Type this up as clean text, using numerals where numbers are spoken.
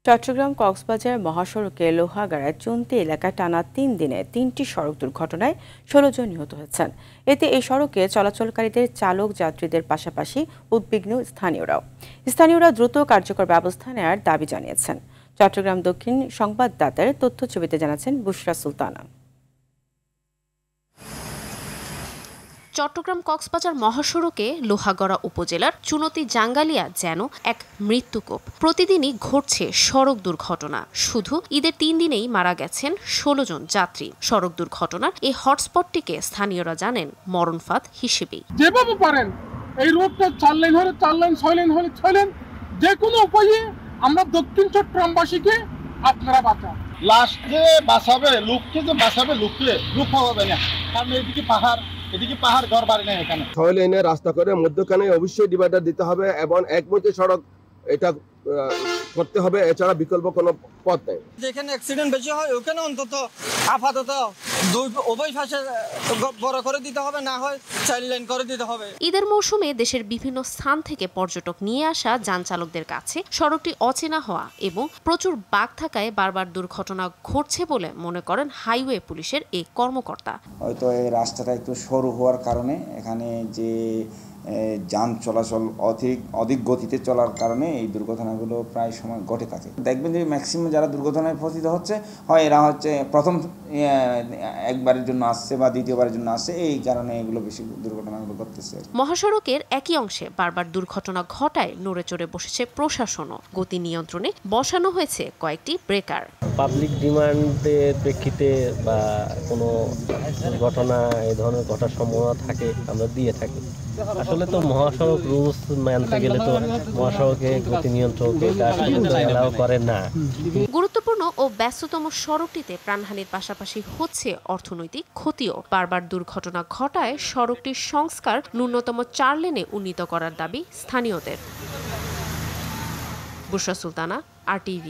চট্টগ্রাম কক্সবাজার মহাসড়কে লোহাগাড়ায় চুনতি এলাকায় টানা ৩ দিনে ৩টি সড়ক দুর্ঘটনায় ১৬ জন নিহত হয়েছেন। এতে এই সড়কে চলাচলকারীদের চালক যাত্রীদের পাশাপাশি উদ্বিগ্ন স্থানীয়রা দ্রুত কার্যকর ব্যবস্থা নেওয়ার দাবি জানিয়েছেন। চট্টগ্রাম দক্ষিণ সংবাদদাতার তথ্যছবিতে জানাচ্ছেন বুশরা সুলতানা। চট্টগ্রাম কক্সবাজার মহাসড়কে লোহাগড়া উপজেলার চুনতি জাঙ্গালিয়া যেন এক মৃত্যুকূপ। প্রতিদিনই ঘটছে সড়ক দুর্ঘটনা। শুধু ঈদের ৩ দিনেই মারা গেছেন ১৬ জন যাত্রী। সড়ক দুর্ঘটনার এই হটস্পটটিকে স্থানীয়রা জানেন মরণফাঁদ হিসেবেই। যেভাবে পারেন এই রোডটা ৪ লেন হলে ৪ লেন, ৬ লেন হলে ৬ লেন, যে কোনো উপায়ে আমরা দক্ষিণ চট্টগ্রামবাসীকে আপনারা বাঁচান। লাস্টে বাঁচাবে লোককে, যে বাঁচাবে লোককে, লোক পাবে না, কারণ এদিকে পাহাড় ঘর বাড়ি নেই। এখানে ৬ লেনের রাস্তা করে মধ্যখানে অবশ্যই ডিভাইডার দিতে হবে এবং একমুখী সড়ক এটা করতে হবে, এছাড়া বিকল্প কোনো পথ নেই। যেখানে অ্যাক্সিডেন্ট বেশি হয় ওখানে অন্তত আপাতত উভয় পাশে বড় করে দিতে হবে, না হয় ৪ লেন করে দিতে হবে। ঈদের মৌসুমে দেশের বিভিন্ন স্থান থেকে পর্যটক নিয়ে আসা যান চালকদের কাছে সড়কটি অচেনা হওয়া এবং প্রচুর বাঁক থাকায় বারবার দুর্ঘটনা ঘটছে বলে মনে করেন হাইওয়ে পুলিশের এই কর্মকর্তা। হয়তো এই রাস্তাটা একটু সরু হওয়ার কারণে এখানে যে যান চলাচল অধিক গতিতে চলার কারণে এই দুর্ঘটনাগুলো প্রায় সময় ঘটে থাকে। দেখবেন যে ম্যাক্সিমাম যারা দুর্ঘটনায় পতিত হচ্ছে হয় এরা হচ্ছে প্রথম একবারের জন্য আসছে বা দ্বিতীয়বারের জন্য আসছে, এই কারণে এগুলো বেশি দুর্ঘটনাগুলো ঘটতেছে। মহাসড়কের একই অংশে বারবার দুর্ঘটনা ঘটায় নড়ে চড়ে বসেছে প্রশাসনও। গতি নিয়ন্ত্রণে বসানো হয়েছে কয়েকটি ব্রেকার। পাবলিক ডিমান্ডের প্রেক্ষিতে বা কোনো ঘটনা এই ধরনের ঘটার সম্ভাবনা থাকে আমরা দিয়ে থাকি। আসলে তো মহাসড়ক রুলস মানতে গেলে তো মহাসড়কে গতি নিয়ন্ত্রণকে এলাও করে না। গুরুত্বপূর্ণ ও ব্যস্ততম সড়কটিতে প্রাণহানির পাশাপাশি হচ্ছে অর্থনৈতিক ক্ষতিও। বারবার দুর্ঘটনা ঘটায় সড়কটির সংস্কার ন্যূনতম ৪ লেনে উন্নীত করার দাবি স্থানীয়দের। বুশরা সুলতানা, RTV।